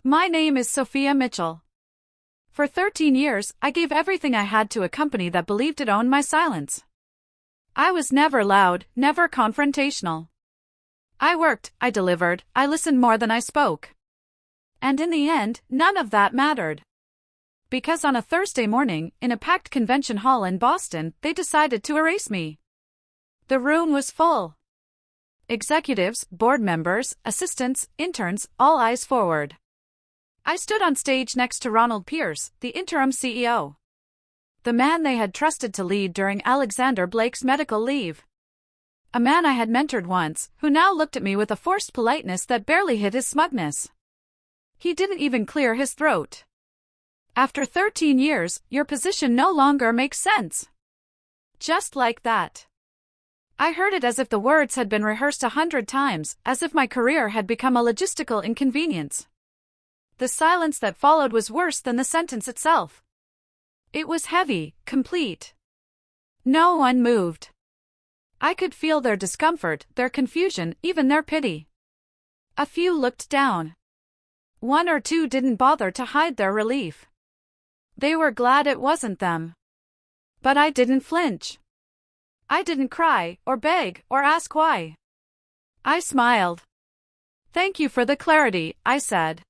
My name is Sophia Mitchell. For 13 years, I gave everything I had to a company that believed it owned my silence. I was never loud, never confrontational. I worked, I delivered, I listened more than I spoke. And in the end, none of that mattered. Because on a Thursday morning, in a packed convention hall in Boston, they decided to erase me. The room was full. Executives, board members, assistants, interns, all eyes forward. I stood on stage next to Ronald Pierce, the interim CEO. The man they had trusted to lead during Alexander Blake's medical leave. A man I had mentored once, who now looked at me with a forced politeness that barely hid his smugness. He didn't even clear his throat. After 13 years, your position no longer makes sense. Just like that. I heard it as if the words had been rehearsed 100 times, as if my career had become a logistical inconvenience. The silence that followed was worse than the sentence itself. It was heavy, complete. No one moved. I could feel their discomfort, their confusion, even their pity. A few looked down. One or two didn't bother to hide their relief. They were glad it wasn't them. But I didn't flinch. I didn't cry, or beg, or ask why. I smiled. "Thank you for the clarity," I said.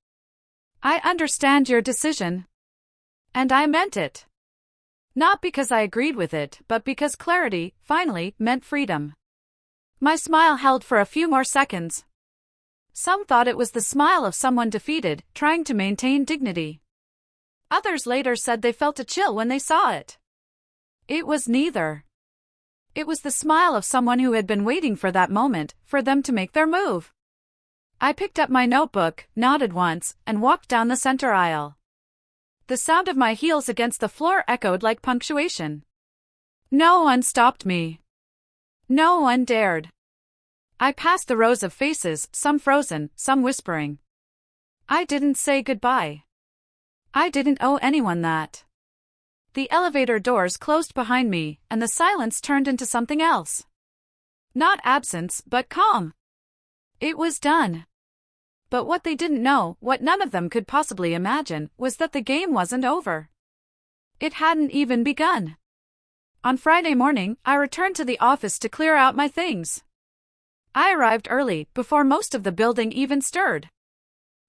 "I understand your decision." And I meant it. Not because I agreed with it, but because clarity, finally, meant freedom. My smile held for a few more seconds. Some thought it was the smile of someone defeated, trying to maintain dignity. Others later said they felt a chill when they saw it. It was neither. It was the smile of someone who had been waiting for that moment, for them to make their move. I picked up my notebook, nodded once, and walked down the center aisle. The sound of my heels against the floor echoed like punctuation. No one stopped me. No one dared. I passed the rows of faces, some frozen, some whispering. I didn't say goodbye. I didn't owe anyone that. The elevator doors closed behind me, and the silence turned into something else. Not absence, but calm. It was done. But what they didn't know, what none of them could possibly imagine, was that the game wasn't over. It hadn't even begun. On Friday morning, I returned to the office to clear out my things. I arrived early, before most of the building even stirred.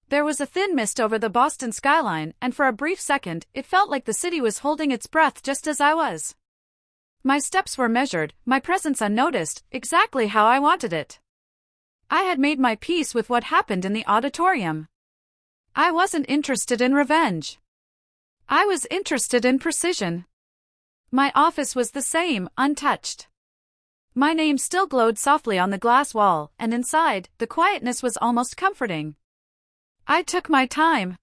There was a thin mist over the Boston skyline, and for a brief second, it felt like the city was holding its breath just as I was. My steps were measured, my presence unnoticed, exactly how I wanted it. I had made my peace with what happened in the auditorium. I wasn't interested in revenge. I was interested in precision. My office was the same, untouched. My name still glowed softly on the glass wall, and inside, the quietness was almost comforting. I took my time.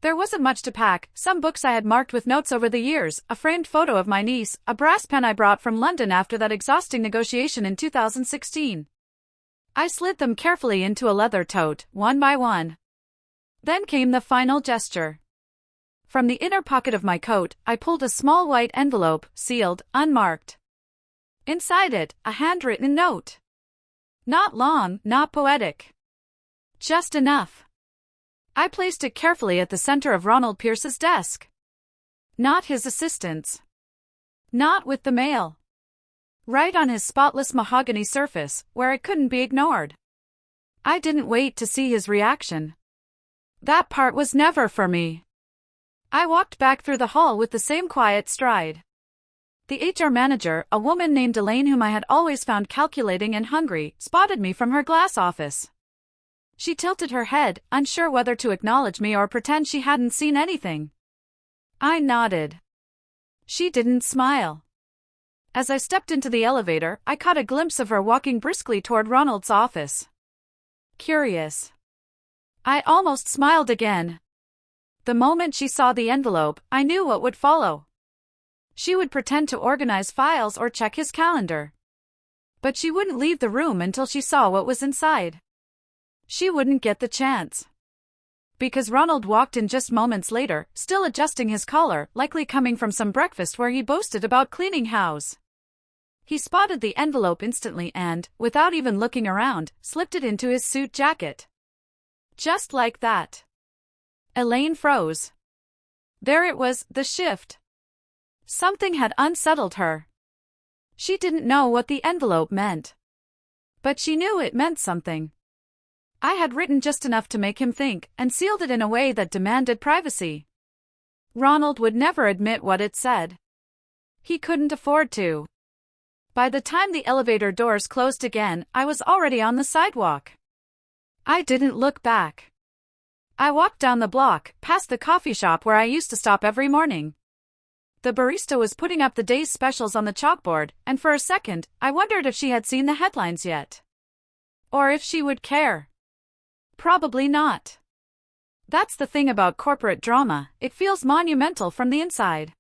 There wasn't much to pack, some books I had marked with notes over the years, a framed photo of my niece, a brass pen I brought from London after that exhausting negotiation in 2016. I slid them carefully into a leather tote, one by one. Then came the final gesture. From the inner pocket of my coat, I pulled a small white envelope, sealed, unmarked. Inside it, a handwritten note. Not long, not poetic. Just enough. I placed it carefully at the center of Ronald Pierce's desk. Not his assistant's. Not with the mail. Right on his spotless mahogany surface, where it couldn't be ignored. I didn't wait to see his reaction. That part was never for me. I walked back through the hall with the same quiet stride. The HR manager, a woman named Elaine whom I had always found calculating and hungry, spotted me from her glass office. She tilted her head, unsure whether to acknowledge me or pretend she hadn't seen anything. I nodded. She didn't smile. As I stepped into the elevator, I caught a glimpse of her walking briskly toward Ronald's office. Curious. I almost smiled again. The moment she saw the envelope, I knew what would follow. She would pretend to organize files or check his calendar. But she wouldn't leave the room until she saw what was inside. She wouldn't get the chance. Because Ronald walked in just moments later, still adjusting his collar, likely coming from some breakfast where he boasted about cleaning house. He spotted the envelope instantly and, without even looking around, slipped it into his suit jacket. Just like that. Elaine froze. There it was, the shift. Something had unsettled her. She didn't know what the envelope meant. But she knew it meant something. I had written just enough to make him think, and sealed it in a way that demanded privacy. Ronald would never admit what it said. He couldn't afford to. By the time the elevator doors closed again, I was already on the sidewalk. I didn't look back. I walked down the block, past the coffee shop where I used to stop every morning. The barista was putting up the day's specials on the chalkboard, and for a second, I wondered if she had seen the headlines yet. Or if she would care. Probably not. That's the thing about corporate drama, it feels monumental from the inside.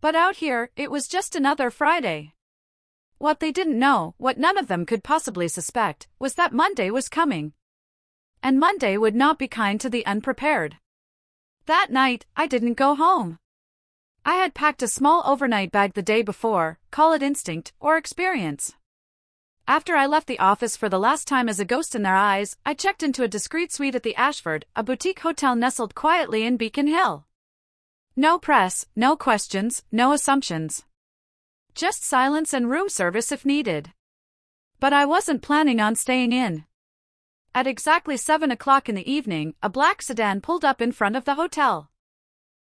But out here, it was just another Friday. What they didn't know, what none of them could possibly suspect, was that Monday was coming. And Monday would not be kind to the unprepared. That night, I didn't go home. I had packed a small overnight bag the day before, call it instinct or experience. After I left the office for the last time as a ghost in their eyes, I checked into a discreet suite at the Ashford, a boutique hotel nestled quietly in Beacon Hill. No press, no questions, no assumptions. Just silence and room service if needed. But I wasn't planning on staying in. At exactly 7 o'clock in the evening, a black sedan pulled up in front of the hotel.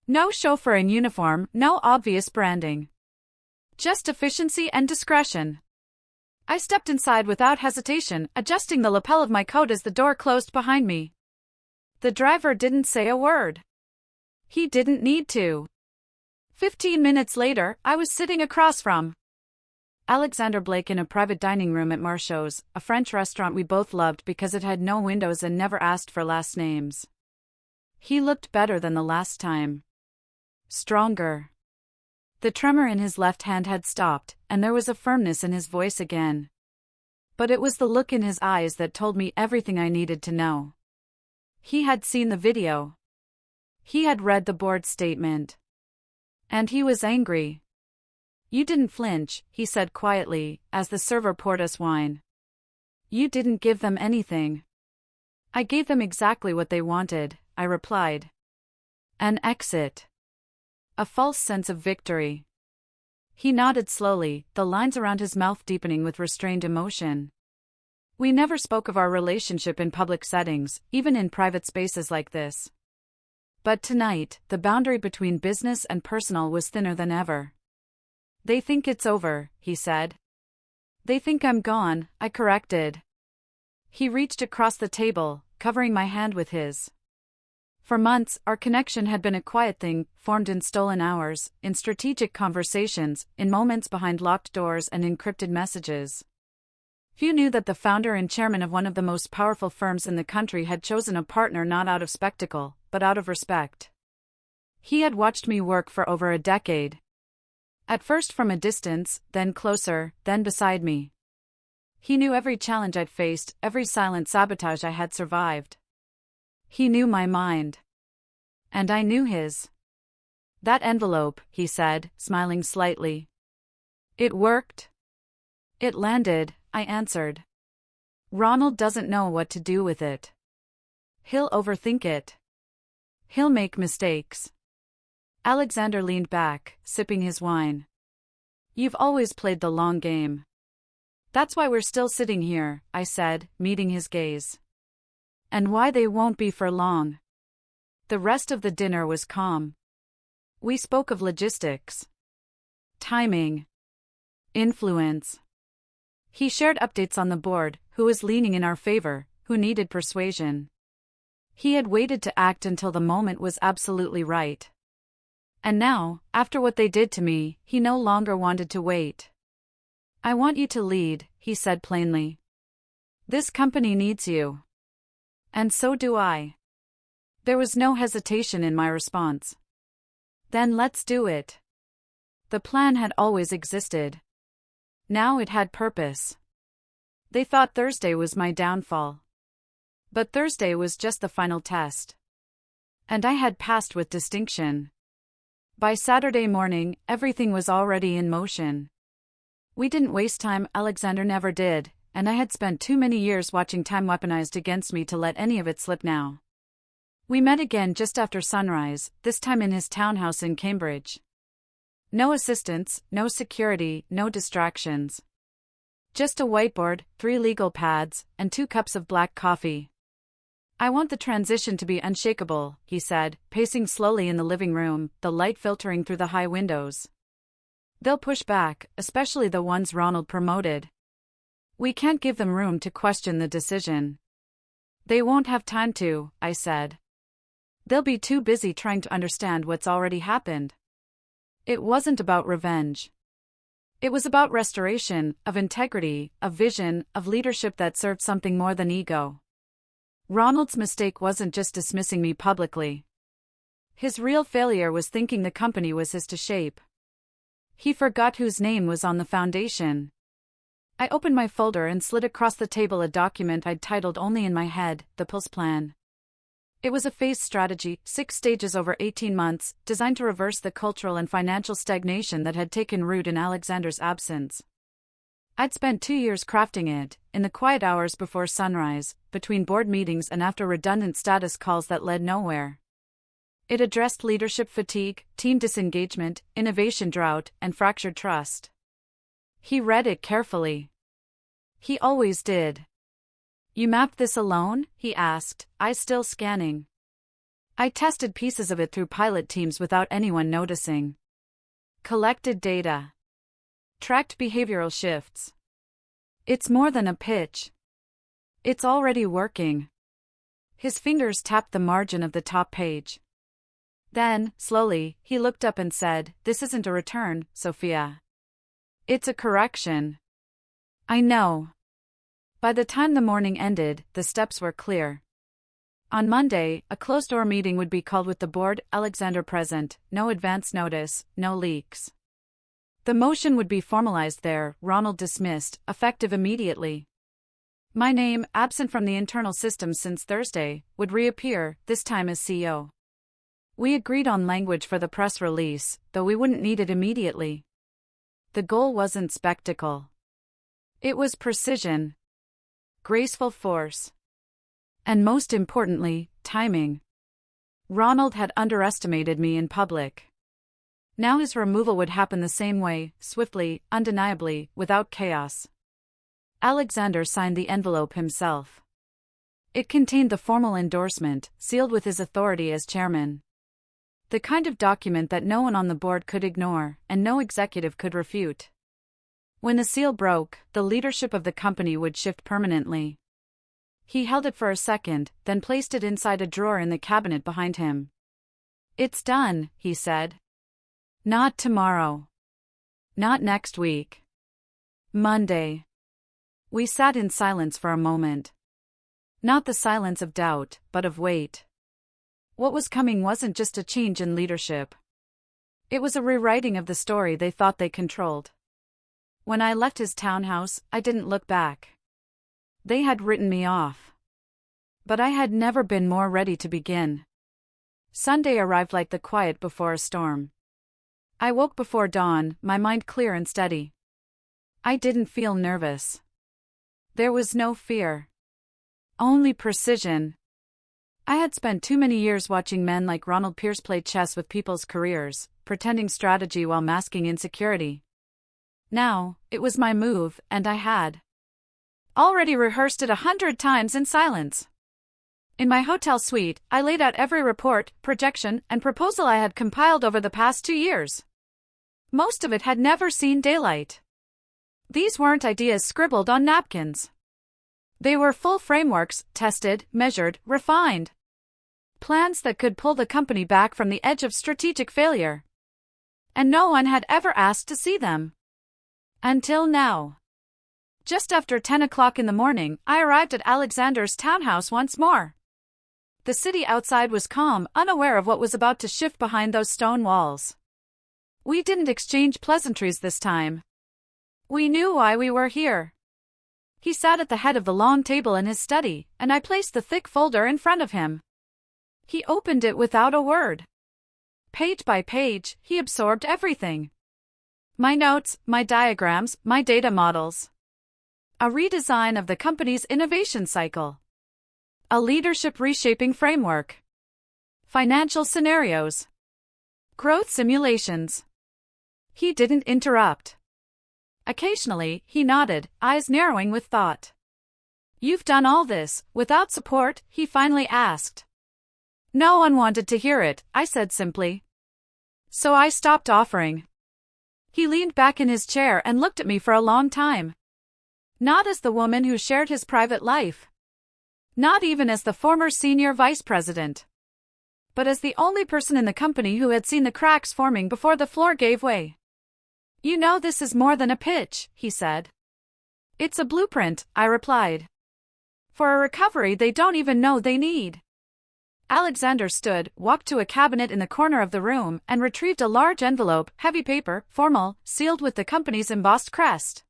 No chauffeur in uniform, no obvious branding. Just efficiency and discretion. I stepped inside without hesitation, adjusting the lapel of my coat as the door closed behind me. The driver didn't say a word. He didn't need to. 15 minutes later, I was sitting across from Alexander Blake in a private dining room at Marchot's, a French restaurant we both loved because it had no windows and never asked for last names. He looked better than the last time. Stronger. The tremor in his left hand had stopped, and there was a firmness in his voice again. But it was the look in his eyes that told me everything I needed to know. He had seen the video. He had read the board statement. And he was angry. "You didn't flinch," he said quietly, as the server poured us wine. "You didn't give them anything." "I gave them exactly what they wanted," I replied. "An exit. A false sense of victory." He nodded slowly, the lines around his mouth deepening with restrained emotion. We never spoke of our relationship in public settings, even in private spaces like this. But tonight, the boundary between business and personal was thinner than ever. "They think it's over," he said. "They think I'm gone," I corrected. He reached across the table, covering my hand with his. For months, our connection had been a quiet thing, formed in stolen hours, in strategic conversations, in moments behind locked doors and encrypted messages. Few knew that the founder and chairman of one of the most powerful firms in the country had chosen a partner not out of spectacle, but out of respect. He had watched me work for over a decade. At first from a distance, then closer, then beside me. He knew every challenge I'd faced, every silent sabotage I had survived. He knew my mind. And I knew his. "That envelope," he said, smiling slightly. "It worked?" "It landed," I answered. "Ronald doesn't know what to do with it. He'll overthink it. He'll make mistakes." Alexander leaned back, sipping his wine. "You've always played the long game. That's why we're still sitting here," I said, meeting his gaze. "And why they won't be for long." The rest of the dinner was calm. We spoke of logistics, timing, influence. He shared updates on the board, who was leaning in our favor, who needed persuasion. He had waited to act until the moment was absolutely right. And now, after what they did to me, he no longer wanted to wait. "I want you to lead," he said plainly. "This company needs you. And so do I." There was no hesitation in my response. "Then let's do it." The plan had always existed. Now it had purpose. They thought Thursday was my downfall. But Thursday was just the final test. And I had passed with distinction. By Saturday morning, everything was already in motion. We didn't waste time, Alexander never did, and I had spent too many years watching time weaponized against me to let any of it slip now. We met again just after sunrise, this time in his townhouse in Cambridge. No assistants, no security, no distractions. Just a whiteboard, 3 legal pads, and 2 cups of black coffee. I want the transition to be unshakable, he said, pacing slowly in the living room, the light filtering through the high windows. They'll push back, especially the ones Ronald promoted. We can't give them room to question the decision. They won't have time to, I said. They'll be too busy trying to understand what's already happened. It wasn't about revenge. It was about restoration, of integrity, of vision, of leadership that served something more than ego. Ronald's mistake wasn't just dismissing me publicly. His real failure was thinking the company was his to shape. He forgot whose name was on the foundation. I opened my folder and slid across the table a document I'd titled only in my head, The Pulse Plan. It was a phased strategy, 6 stages over 18 months, designed to reverse the cultural and financial stagnation that had taken root in Alexander's absence. I'd spent 2 years crafting it, in the quiet hours before sunrise, between board meetings and after redundant status calls that led nowhere. It addressed leadership fatigue, team disengagement, innovation drought, and fractured trust. He read it carefully. He always did. You mapped this alone? He asked, eyes still scanning. I tested pieces of it through pilot teams without anyone noticing. Collected data. Tracked behavioral shifts. It's more than a pitch. It's already working. His fingers tapped the margin of the top page. Then, slowly, he looked up and said, "This isn't a return, Sophia. It's a correction." I know. By the time the morning ended, the steps were clear. On Monday, a closed-door meeting would be called with the board, Alexander present, no advance notice, no leaks. The motion would be formalized there, Ronald dismissed, effective immediately. My name, absent from the internal system since Thursday, would reappear, this time as CEO. We agreed on language for the press release, though we wouldn't need it immediately. The goal wasn't spectacle. It was precision. Graceful force. And most importantly, timing. Ronald had underestimated me in public. Now his removal would happen the same way, swiftly, undeniably, without chaos. Alexander signed the envelope himself. It contained the formal endorsement, sealed with his authority as chairman. The kind of document that no one on the board could ignore, and no executive could refute. When the seal broke, the leadership of the company would shift permanently. He held it for a second, then placed it inside a drawer in the cabinet behind him. "It's done," he said. "Not tomorrow. Not next week. Monday." We sat in silence for a moment. Not the silence of doubt, but of weight. What was coming wasn't just a change in leadership. It was a rewriting of the story they thought they controlled. When I left his townhouse, I didn't look back. They had written me off. But I had never been more ready to begin. Sunday arrived like the quiet before a storm. I woke before dawn, my mind clear and steady. I didn't feel nervous. There was no fear. Only precision. I had spent too many years watching men like Ronald Pierce play chess with people's careers, pretending strategy while masking insecurity. Now, it was my move, and I had already rehearsed it 100 times in silence. In my hotel suite, I laid out every report, projection, and proposal I had compiled over the past 2 years. Most of it had never seen daylight. These weren't ideas scribbled on napkins. They were full frameworks, tested, measured, refined. Plans that could pull the company back from the edge of strategic failure. And no one had ever asked to see them. Until now. Just after 10 o'clock in the morning, I arrived at Alexander's townhouse once more. The city outside was calm, unaware of what was about to shift behind those stone walls. We didn't exchange pleasantries this time. We knew why we were here. He sat at the head of the long table in his study, and I placed the thick folder in front of him. He opened it without a word. Page by page, he absorbed everything. My notes, my diagrams, my data models. A redesign of the company's innovation cycle. A leadership reshaping framework. financial scenarios, growth simulations. He didn't interrupt. Occasionally, he nodded, eyes narrowing with thought. "You've done all this, without support?" he finally asked. No one wanted to hear it, I said simply. So I stopped offering. He leaned back in his chair and looked at me for a long time. Not as the woman who shared his private life. Not even as the former senior vice president. But as the only person in the company who had seen the cracks forming before the floor gave way. "You know this is more than a pitch," he said. "It's a blueprint," I replied. "For a recovery they don't even know they need." Alexander stood, walked to a cabinet in the corner of the room, and retrieved a large envelope, heavy paper, formal, sealed with the company's embossed crest.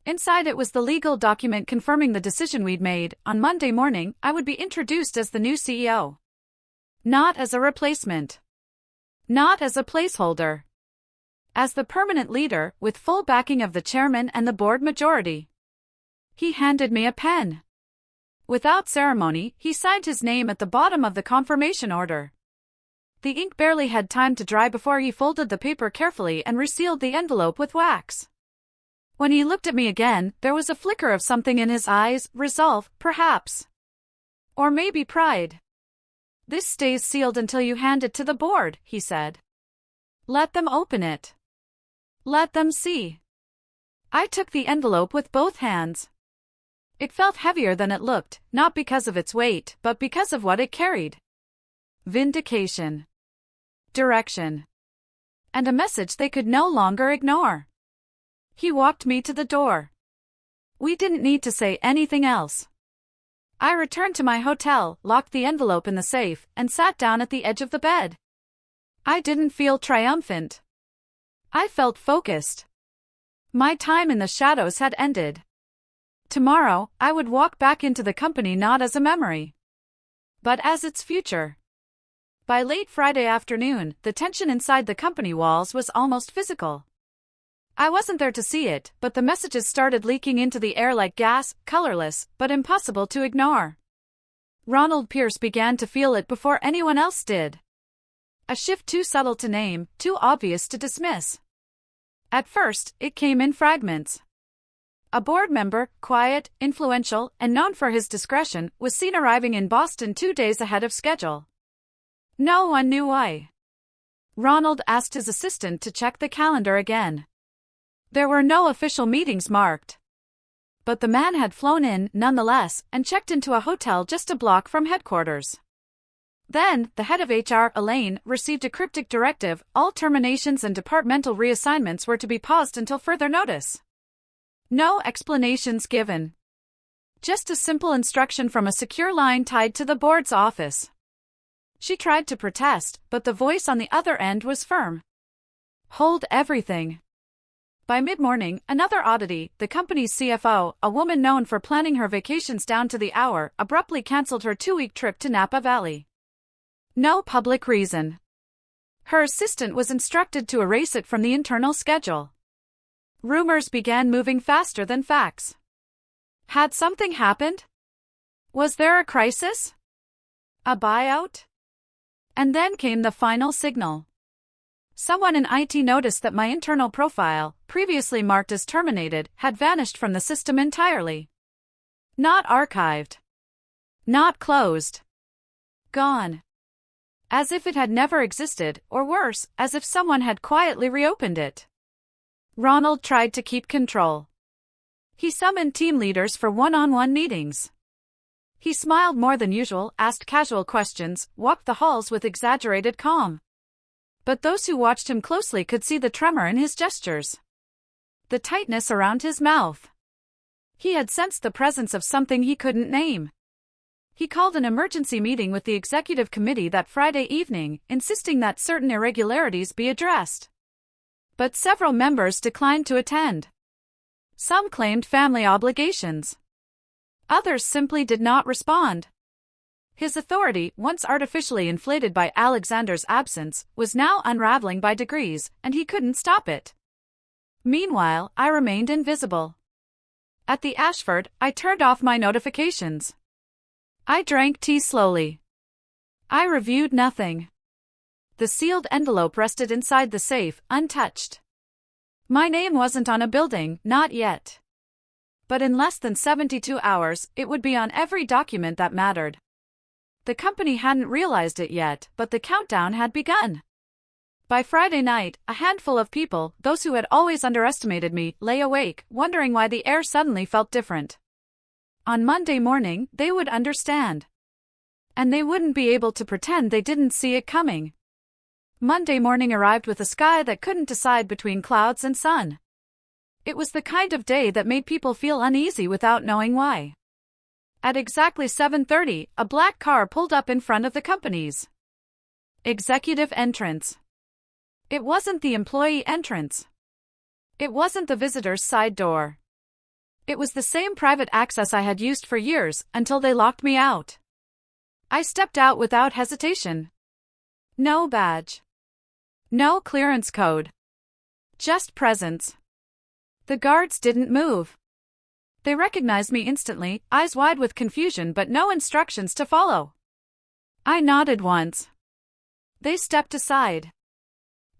Inside it was the legal document confirming the decision we'd made. On Monday morning, I would be introduced as the new CEO. Not as a replacement. Not as a placeholder. As the permanent leader, with full backing of the chairman and the board majority. He handed me a pen. Without ceremony, he signed his name at the bottom of the confirmation order. The ink barely had time to dry before he folded the paper carefully and resealed the envelope with wax. When he looked at me again, there was a flicker of something in his eyes, resolve, perhaps. Or maybe pride. "This stays sealed until you hand it to the board," he said. "Let them open it. Let them see." I took the envelope with both hands. It felt heavier than it looked, not because of its weight, but because of what it carried. Vindication. Direction. And a message they could no longer ignore. He walked me to the door. We didn't need to say anything else. I returned to my hotel, locked the envelope in the safe, and sat down at the edge of the bed. I didn't feel triumphant. I felt focused. My time in the shadows had ended. Tomorrow, I would walk back into the company not as a memory, but as its future. By late Friday afternoon, the tension inside the company walls was almost physical. I wasn't there to see it, but the messages started leaking into the air like gas, colorless, but impossible to ignore. Ronald Pierce began to feel it before anyone else did. A shift too subtle to name, too obvious to dismiss. At first, it came in fragments. A board member, quiet, influential, and known for his discretion, was seen arriving in Boston 2 days ahead of schedule. No one knew why. Ronald asked his assistant to check the calendar again. There were no official meetings marked. But the man had flown in, nonetheless, and checked into a hotel just a block from headquarters. Then, the head of HR, Elaine, received a cryptic directive: all terminations and departmental reassignments were to be paused until further notice. No explanations given. Just a simple instruction from a secure line tied to the board's office. She tried to protest, but the voice on the other end was firm. Hold everything. By mid-morning, another oddity, the company's CFO, a woman known for planning her vacations down to the hour, abruptly canceled her 2-week trip to Napa Valley. No public reason. Her assistant was instructed to erase it from the internal schedule. Rumors began moving faster than facts. Had something happened? Was there a crisis? A buyout? And then came the final signal. Someone in IT noticed that my internal profile, previously marked as terminated, had vanished from the system entirely. Not archived. Not closed. Gone. As if it had never existed, or worse, as if someone had quietly reopened it. Ronald tried to keep control. He summoned team leaders for one-on-one meetings. He smiled more than usual, asked casual questions, walked the halls with exaggerated calm. But those who watched him closely could see the tremor in his gestures. The tightness around his mouth. He had sensed the presence of something he couldn't name. He called an emergency meeting with the executive committee that Friday evening, insisting that certain irregularities be addressed. But several members declined to attend. Some claimed family obligations. Others simply did not respond. His authority, once artificially inflated by Alexander's absence, was now unraveling by degrees, and he couldn't stop it. Meanwhile, I remained invisible. At the Ashford, I turned off my notifications. I drank tea slowly. I reviewed nothing. The sealed envelope rested inside the safe, untouched. My name wasn't on a building, not yet. But in less than 72 hours, it would be on every document that mattered. The company hadn't realized it yet, but the countdown had begun. By Friday night, a handful of people, those who had always underestimated me, lay awake, wondering why the air suddenly felt different. On Monday morning, they would understand. And they wouldn't be able to pretend they didn't see it coming. Monday morning arrived with a sky that couldn't decide between clouds and sun. It was the kind of day that made people feel uneasy without knowing why. At exactly 7:30, a black car pulled up in front of the company's executive entrance. It wasn't the employee entrance. It wasn't the visitor's side door. It was the same private access I had used for years, until they locked me out. I stepped out without hesitation. No badge. No clearance code. Just presence. The guards didn't move. They recognized me instantly, eyes wide with confusion but no instructions to follow. I nodded once. They stepped aside.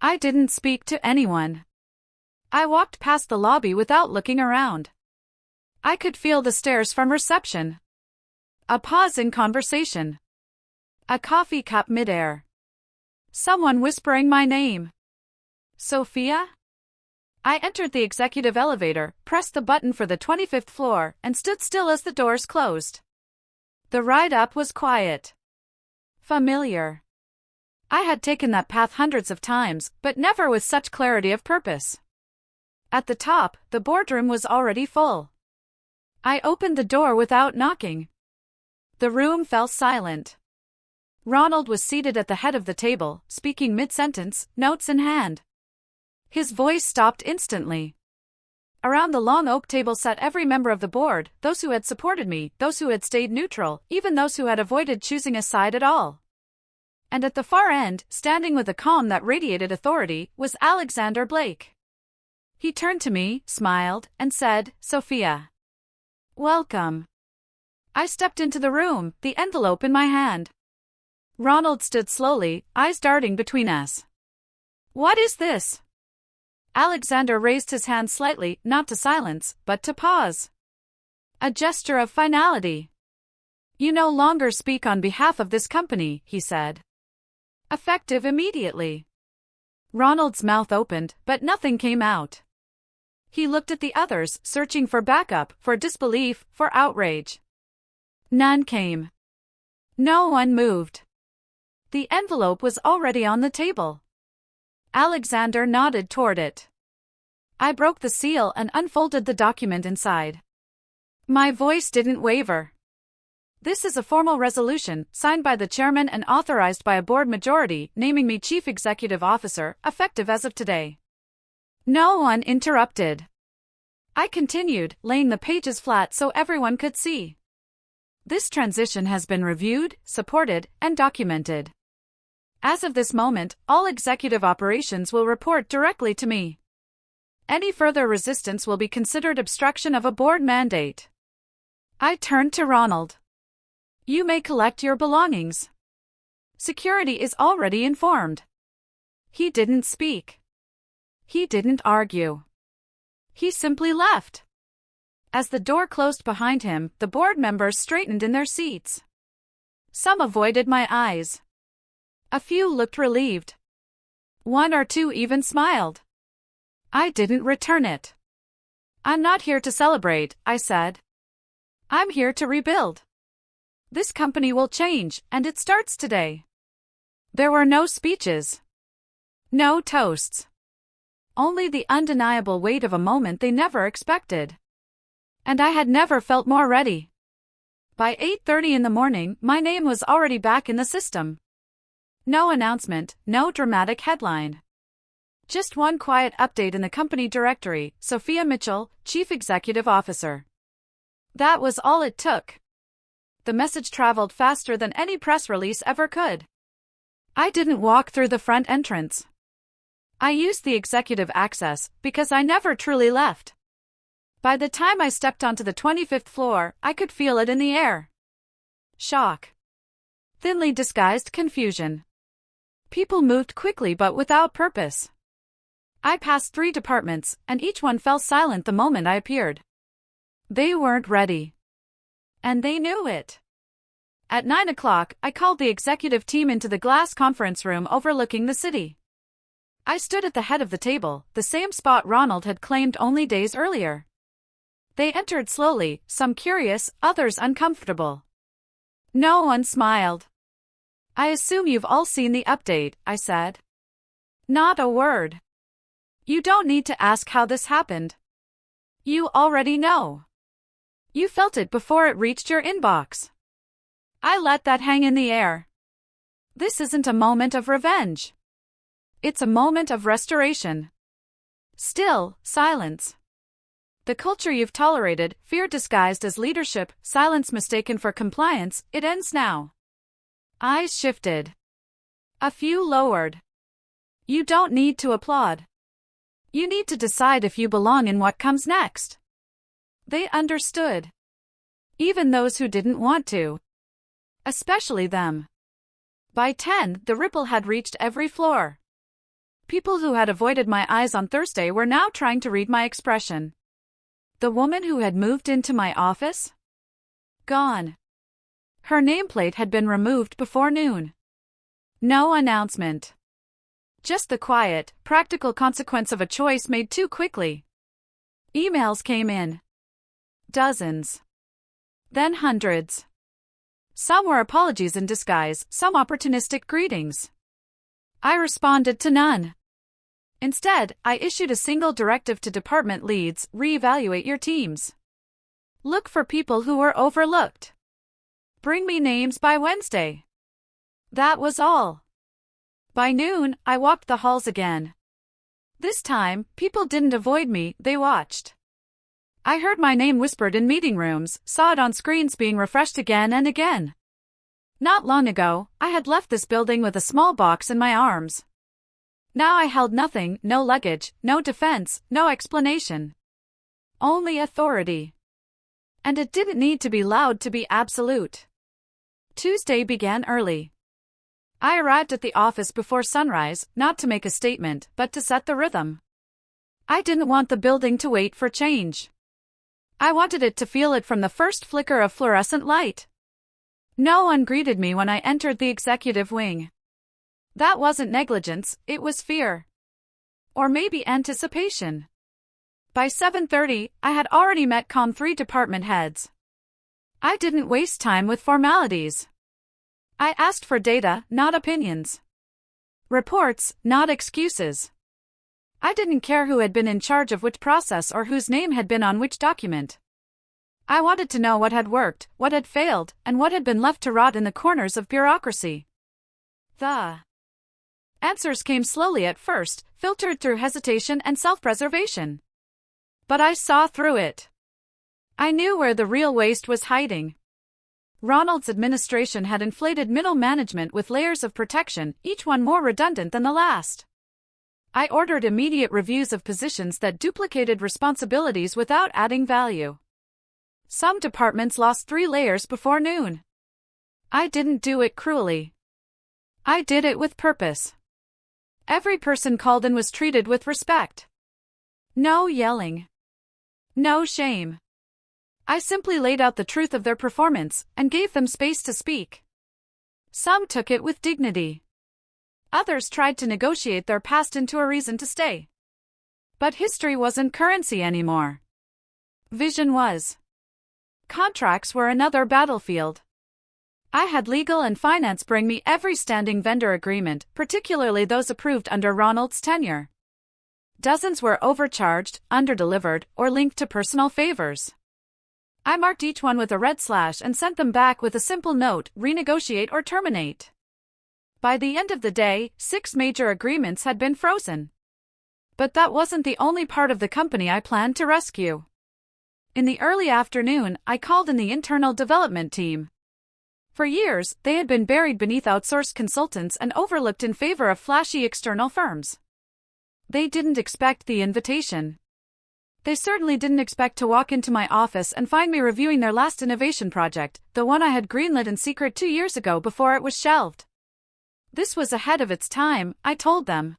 I didn't speak to anyone. I walked past the lobby without looking around. I could feel the stares from reception. A pause in conversation. A coffee cup midair. Someone whispering my name. Sophia? I entered the executive elevator, pressed the button for the 25th floor, and stood still as the doors closed. The ride up was quiet. Familiar. I had taken that path hundreds of times, but never with such clarity of purpose. At the top, the boardroom was already full. I opened the door without knocking. The room fell silent. Ronald was seated at the head of the table, speaking mid-sentence, notes in hand. His voice stopped instantly. Around the long oak table sat every member of the board, those who had supported me, those who had stayed neutral, even those who had avoided choosing a side at all. And at the far end, standing with a calm that radiated authority, was Alexander Blake. He turned to me, smiled, and said, "Sophia. Welcome." I stepped into the room, the envelope in my hand. Ronald stood slowly, eyes darting between us. "What is this?" Alexander raised his hand slightly, not to silence, but to pause. A gesture of finality. "You no longer speak on behalf of this company," he said. "Effective immediately." Ronald's mouth opened, but nothing came out. He looked at the others, searching for backup, for disbelief, for outrage. None came. No one moved. The envelope was already on the table. Alexander nodded toward it. I broke the seal and unfolded the document inside. My voice didn't waver. "This is a formal resolution, signed by the chairman and authorized by a board majority, naming me Chief Executive Officer, effective as of today." No one interrupted. I continued, laying the pages flat so everyone could see. "This transition has been reviewed, supported, and documented. As of this moment, all executive operations will report directly to me. Any further resistance will be considered obstruction of a board mandate." I turned to Ronald. "You may collect your belongings. Security is already informed." He didn't speak. He didn't argue. He simply left. As the door closed behind him, the board members straightened in their seats. Some avoided my eyes. A few looked relieved. One or two even smiled. I didn't return it. "I'm not here to celebrate," I said. "I'm here to rebuild. This company will change, and it starts today." There were no speeches. No toasts. Only the undeniable weight of a moment they never expected. And I had never felt more ready. By 8:30 in the morning, my name was already back in the system. No announcement, no dramatic headline. Just one quiet update in the company directory: Sophia Mitchell, Chief Executive Officer. That was all it took. The message traveled faster than any press release ever could. I didn't walk through the front entrance. I used the executive access, because I never truly left. By the time I stepped onto the 25th floor, I could feel it in the air. Shock. thinly disguised confusion. People moved quickly but without purpose. I passed 3 departments, and each one fell silent the moment I appeared. They weren't ready. And they knew it. At 9 o'clock, I called the executive team into the glass conference room overlooking the city. I stood at the head of the table, the same spot Ronald had claimed only days earlier. They entered slowly, some curious, others uncomfortable. No one smiled. "I assume you've all seen the update," I said. "Not a word. You don't need to ask how this happened. You already know. You felt it before it reached your inbox." I let that hang in the air. This isn't a moment of revenge. It's a moment of restoration. Still, silence. The culture you've tolerated, fear disguised as leadership, silence mistaken for compliance, it ends now. Eyes shifted. A few lowered. You don't need to applaud. You need to decide if you belong in what comes next. They understood. Even those who didn't want to. Especially them. By 10, the ripple had reached every floor. People who had avoided my eyes on Thursday were now trying to read my expression. The woman who had moved into my office? Gone. Her nameplate had been removed before noon. No announcement. Just the quiet, practical consequence of a choice made too quickly. Emails came in. Dozens. Then hundreds. Some were apologies in disguise, some opportunistic greetings. I responded to none. Instead, I issued a single directive to department leads: reevaluate your teams. Look for people who were overlooked. Bring me names by Wednesday. That was all. By noon, I walked the halls again. This time, people didn't avoid me, they watched. I heard my name whispered in meeting rooms, saw it on screens being refreshed again and again. Not long ago, I had left this building with a small box in my arms. Now I held nothing, no luggage, no defense, no explanation. Only authority. And it didn't need to be loud to be absolute. Tuesday began early. I arrived at the office before sunrise, not to make a statement, but to set the rhythm. I didn't want the building to wait for change. I wanted it to feel it from the first flicker of fluorescent light. No one greeted me when I entered the executive wing. That wasn't negligence, it was fear. Or maybe anticipation. By 7:30, I had already met Com3 department heads. I didn't waste time with formalities. I asked for data, not opinions. Reports, not excuses. I didn't care who had been in charge of which process or whose name had been on which document. I wanted to know what had worked, what had failed, and what had been left to rot in the corners of bureaucracy. The answers came slowly at first, filtered through hesitation and self-preservation. But I saw through it. I knew where the real waste was hiding. Ronald's administration had inflated middle management with layers of protection, each one more redundant than the last. I ordered immediate reviews of positions that duplicated responsibilities without adding value. Some departments lost 3 layers before noon. I didn't do it cruelly. I did it with purpose. Every person called in was treated with respect. No yelling. No shame. I simply laid out the truth of their performance and gave them space to speak. Some took it with dignity. Others tried to negotiate their past into a reason to stay. But history wasn't currency anymore. Vision was. Contracts were another battlefield. I had legal and finance bring me every standing vendor agreement, particularly those approved under Ronald's tenure. Dozens were overcharged, underdelivered, or linked to personal favors. I marked each one with a red slash and sent them back with a simple note: renegotiate or terminate. By the end of the day, 6 major agreements had been frozen. But that wasn't the only part of the company I planned to rescue. In the early afternoon, I called in the internal development team. For years, they had been buried beneath outsourced consultants and overlooked in favor of flashy external firms. They didn't expect the invitation. They certainly didn't expect to walk into my office and find me reviewing their last innovation project, the one I had greenlit in secret 2 years ago before it was shelved. This was ahead of its time, I told them.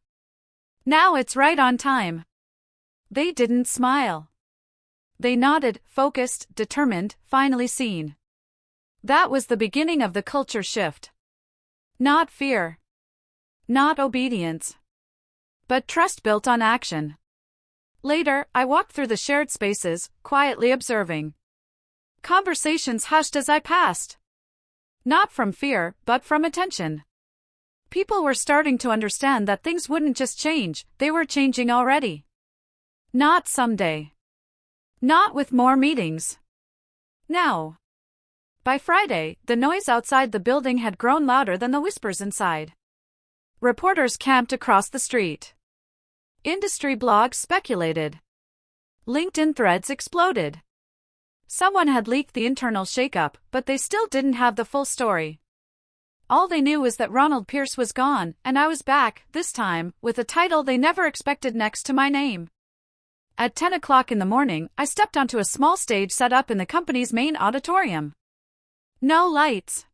Now it's right on time. They didn't smile. They nodded, focused, determined, finally seen. That was the beginning of the culture shift. Not fear. Not obedience. But trust built on action. Later, I walked through the shared spaces, quietly observing. Conversations hushed as I passed. Not from fear, but from attention. People were starting to understand that things wouldn't just change, they were changing already. Not someday. Not with more meetings. Now. By Friday, the noise outside the building had grown louder than the whispers inside. Reporters camped across the street. Industry blogs speculated. LinkedIn threads exploded. Someone had leaked the internal shakeup, but they still didn't have the full story. All they knew was that Ronald Pierce was gone, and I was back, this time, with a title they never expected next to my name. At 10 o'clock in the morning, I stepped onto a small stage set up in the company's main auditorium. No lights.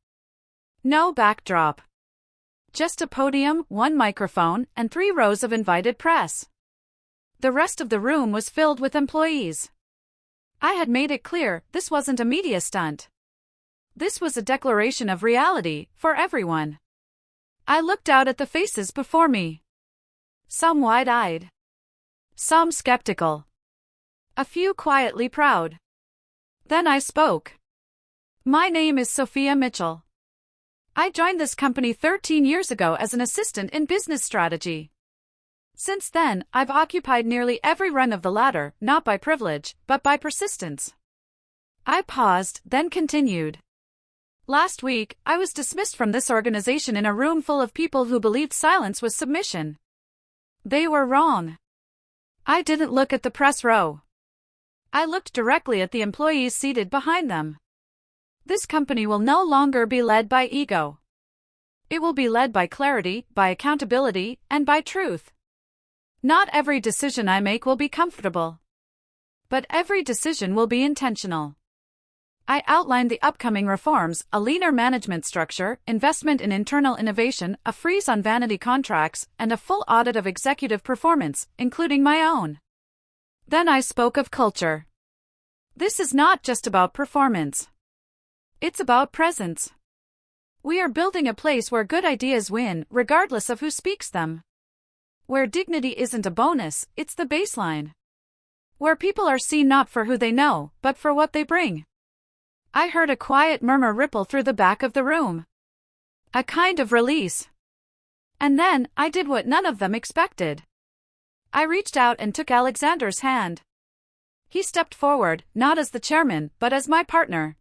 No backdrop. Just a podium, one microphone, and 3 rows of invited press. The rest of the room was filled with employees. I had made it clear, this wasn't a media stunt. This was a declaration of reality, for everyone. I looked out at the faces before me. Some wide-eyed. Some skeptical. A few quietly proud. Then I spoke. My name is Sophia Mitchell. I joined this company 13 years ago as an assistant in business strategy. Since then, I've occupied nearly every rung of the ladder, not by privilege, but by persistence. I paused, then continued. Last week, I was dismissed from this organization in a room full of people who believed silence was submission. They were wrong. I didn't look at the press row. I looked directly at the employees seated behind them. This company will no longer be led by ego. It will be led by clarity, by accountability, and by truth. Not every decision I make will be comfortable. But every decision will be intentional. I outlined the upcoming reforms: a leaner management structure, investment in internal innovation, a freeze on vanity contracts, and a full audit of executive performance, including my own. Then I spoke of culture. This is not just about performance. It's about presence. We are building a place where good ideas win, regardless of who speaks them. Where dignity isn't a bonus, it's the baseline. Where people are seen not for who they know, but for what they bring. I heard a quiet murmur ripple through the back of the room. A kind of release. And then, I did what none of them expected. I reached out and took Alexander's hand. He stepped forward, not as the chairman, but as my partner.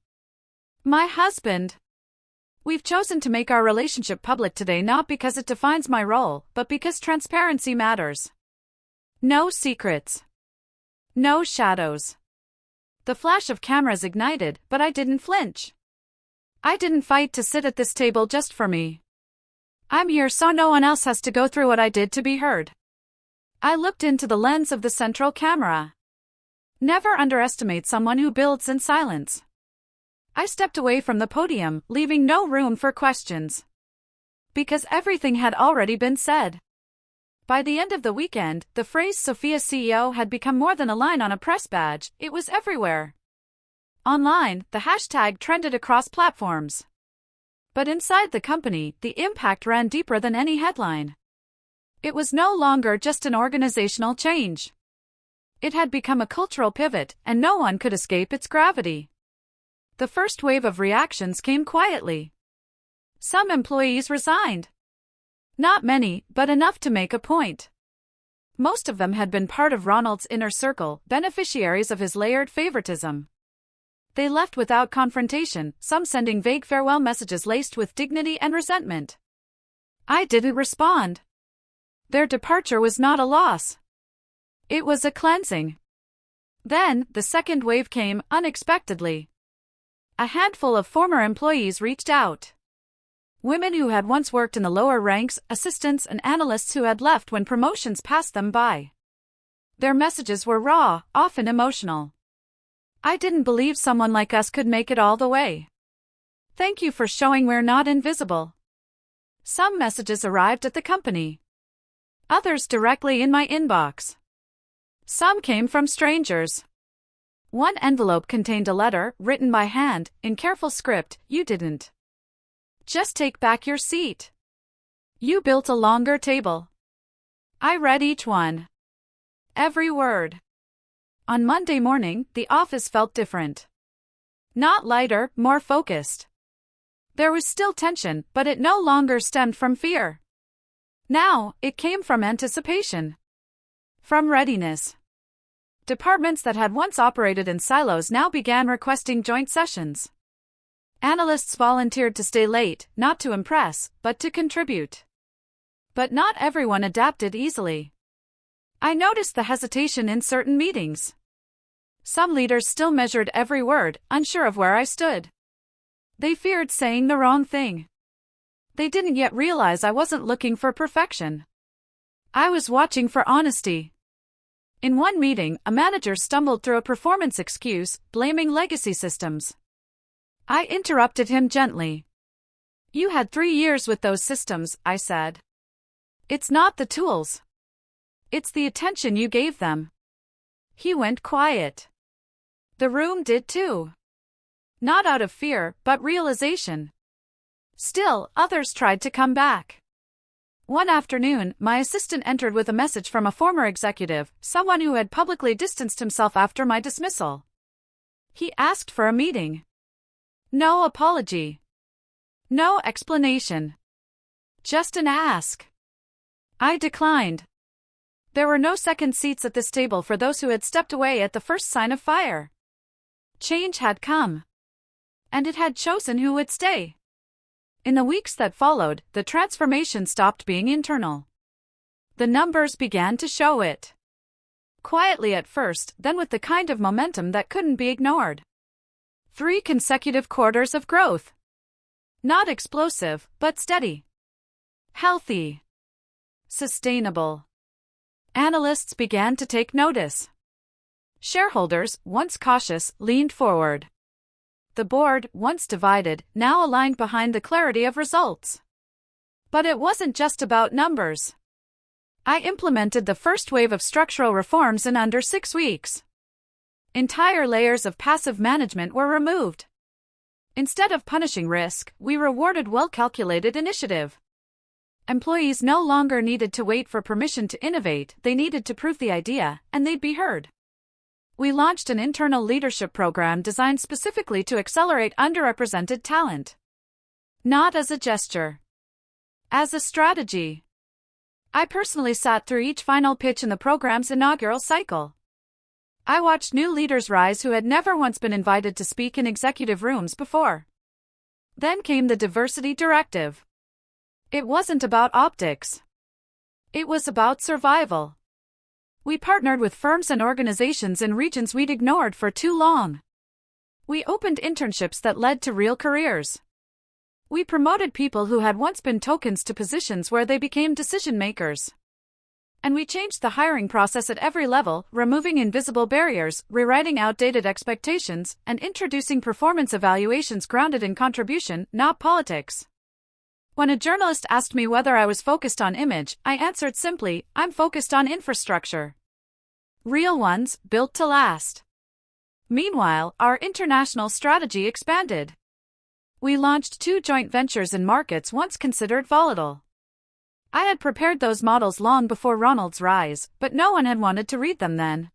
My husband. We've chosen to make our relationship public today not because it defines my role, but because transparency matters. No secrets. No shadows. The flash of cameras ignited, but I didn't flinch. I didn't fight to sit at this table just for me. I'm here so no one else has to go through what I did to be heard. I looked into the lens of the central camera. Never underestimate someone who builds in silence. I stepped away from the podium, leaving no room for questions. Because everything had already been said. By the end of the weekend, the phrase Sophia CEO had become more than a line on a press badge, it was everywhere. Online, the hashtag trended across platforms. But inside the company, the impact ran deeper than any headline. It was no longer just an organizational change. It had become a cultural pivot, and no one could escape its gravity. The first wave of reactions came quietly. Some employees resigned. Not many, but enough to make a point. Most of them had been part of Ronald's inner circle, beneficiaries of his layered favoritism. They left without confrontation, some sending vague farewell messages laced with dignity and resentment. I didn't respond. Their departure was not a loss. It was a cleansing. Then, the second wave came, unexpectedly. A handful of former employees reached out. Women who had once worked in the lower ranks, assistants and analysts who had left when promotions passed them by. Their messages were raw, often emotional. I didn't believe someone like us could make it all the way. Thank you for showing we're not invisible. Some messages arrived at the company. Others directly in my inbox. Some came from strangers. One envelope contained a letter, written by hand, in careful script. You didn't just take back your seat. You built a longer table. I read each one. Every word. On Monday morning, the office felt different. Not lighter, more focused. There was still tension, but it no longer stemmed from fear. Now, it came from anticipation. From readiness. Departments that had once operated in silos now began requesting joint sessions. Analysts volunteered to stay late, not to impress, but to contribute. But not everyone adapted easily. I noticed the hesitation in certain meetings. Some leaders still measured every word, unsure of where I stood. They feared saying the wrong thing. They didn't yet realize I wasn't looking for perfection. I was watching for honesty. In one meeting, a manager stumbled through a performance excuse, blaming legacy systems. I interrupted him gently. You had 3 years with those systems, I said. It's not the tools. It's the attention you gave them. He went quiet. The room did too. Not out of fear, but realization. Still, others tried to come back. One afternoon, my assistant entered with a message from a former executive, someone who had publicly distanced himself after my dismissal. He asked for a meeting. No apology. No explanation. Just an ask. I declined. There were no second seats at this table for those who had stepped away at the first sign of fire. Change had come. And it had chosen who would stay. In the weeks that followed, the transformation stopped being internal. The numbers began to show it. Quietly at first, then with the kind of momentum that couldn't be ignored. 3 consecutive quarters of growth. Not explosive, but steady. Healthy. Sustainable. Analysts began to take notice. Shareholders, once cautious, leaned forward. The board, once divided, now aligned behind the clarity of results. But it wasn't just about numbers. I implemented the first wave of structural reforms in under 6 weeks. Entire layers of passive management were removed. Instead of punishing risk, we rewarded well-calculated initiative. Employees no longer needed to wait for permission to innovate, they needed to prove the idea, and they'd be heard. We launched an internal leadership program designed specifically to accelerate underrepresented talent. Not as a gesture. As a strategy. I personally sat through each final pitch in the program's inaugural cycle. I watched new leaders rise who had never once been invited to speak in executive rooms before. Then came the diversity directive. It wasn't about optics. It was about survival. We partnered with firms and organizations in regions we'd ignored for too long. We opened internships that led to real careers. We promoted people who had once been tokens to positions where they became decision makers. And we changed the hiring process at every level, removing invisible barriers, rewriting outdated expectations, and introducing performance evaluations grounded in contribution, not politics. When a journalist asked me whether I was focused on image, I answered simply, I'm focused on infrastructure. Real ones, built to last. Meanwhile, our international strategy expanded. We launched 2 joint ventures in markets once considered volatile. I had prepared those models long before Ronald's rise, but no one had wanted to read them then.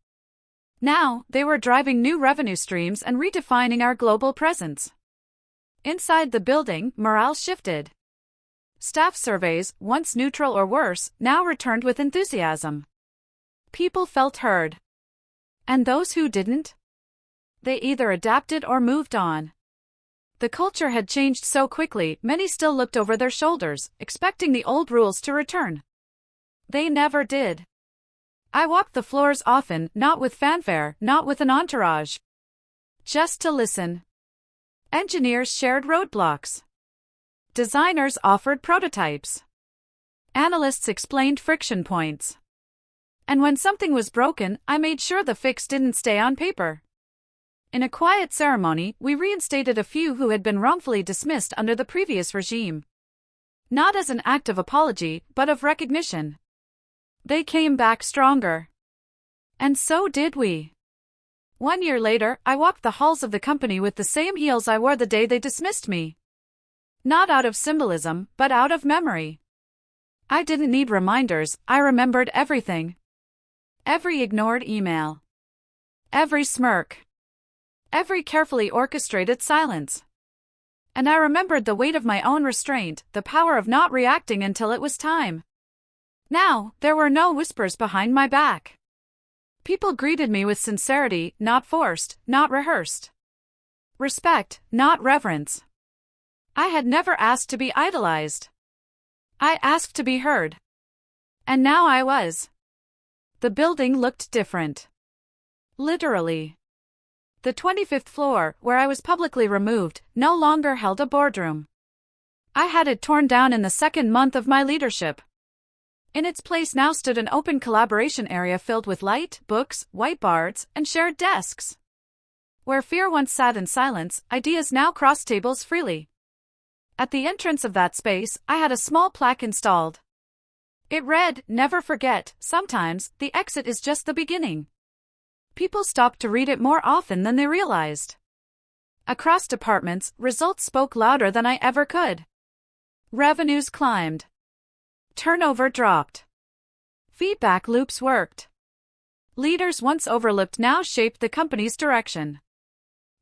Now, they were driving new revenue streams and redefining our global presence. Inside the building, morale shifted. Staff surveys, once neutral or worse, now returned with enthusiasm. People felt heard. And those who didn't? They either adapted or moved on. The culture had changed so quickly, many still looked over their shoulders, expecting the old rules to return. They never did. I walked the floors often, not with fanfare, not with an entourage. Just to listen. Engineers shared roadblocks. Designers offered prototypes. Analysts explained friction points. And when something was broken, I made sure the fix didn't stay on paper. In a quiet ceremony, we reinstated a few who had been wrongfully dismissed under the previous regime. Not as an act of apology, but of recognition. They came back stronger. And so did we. 1 year later, I walked the halls of the company with the same heels I wore the day they dismissed me. Not out of symbolism, but out of memory. I didn't need reminders, I remembered everything. Every ignored email. Every smirk. Every carefully orchestrated silence. And I remembered the weight of my own restraint, the power of not reacting until it was time. Now, there were no whispers behind my back. People greeted me with sincerity, not forced, not rehearsed. Respect, not reverence. I had never asked to be idolized. I asked to be heard. And now I was. The building looked different. Literally. The 25th floor, where I was publicly removed, no longer held a boardroom. I had it torn down in the second month of my leadership. In its place now stood an open collaboration area filled with light, books, whiteboards, and shared desks. Where fear once sat in silence, ideas now crossed tables freely. At the entrance of that space, I had a small plaque installed. It read, "Never forget, sometimes, the exit is just the beginning." People stopped to read it more often than they realized. Across departments, results spoke louder than I ever could. Revenues climbed. Turnover dropped. Feedback loops worked. Leaders once overlooked now shaped the company's direction.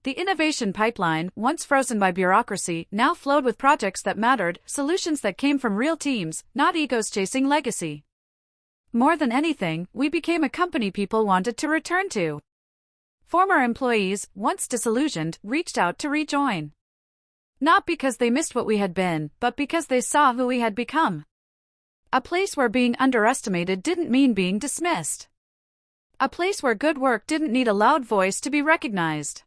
The innovation pipeline, once frozen by bureaucracy, now flowed with projects that mattered, solutions that came from real teams, not egos chasing legacy. More than anything, we became a company people wanted to return to. Former employees, once disillusioned, reached out to rejoin. Not because they missed what we had been, but because they saw who we had become. A place where being underestimated didn't mean being dismissed. A place where good work didn't need a loud voice to be recognized.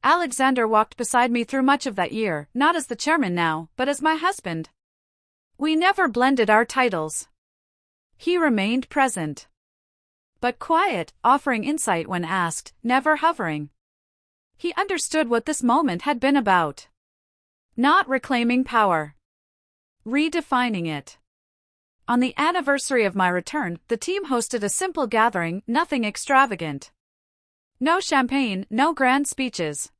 Alexander walked beside me through much of that year, not as the chairman now, but as my husband. We never blended our titles. He remained present. But quiet, offering insight when asked, never hovering. He understood what this moment had been about. Not reclaiming power. Redefining it. On the anniversary of my return, the team hosted a simple gathering, nothing extravagant. No champagne, no grand speeches.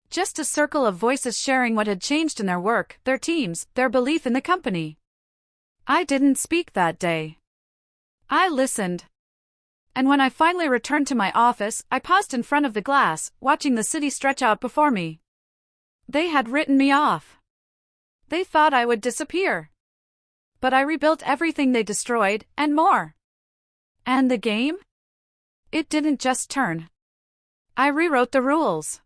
Just a circle of voices sharing what had changed in their work, their teams, their belief in the company. I didn't speak that day. I listened. And when I finally returned to my office, I paused in front of the glass, watching the city stretch out before me. They had written me off. They thought I would disappear. But I rebuilt everything they destroyed, and more. And the game? It didn't just turn. I rewrote the rules.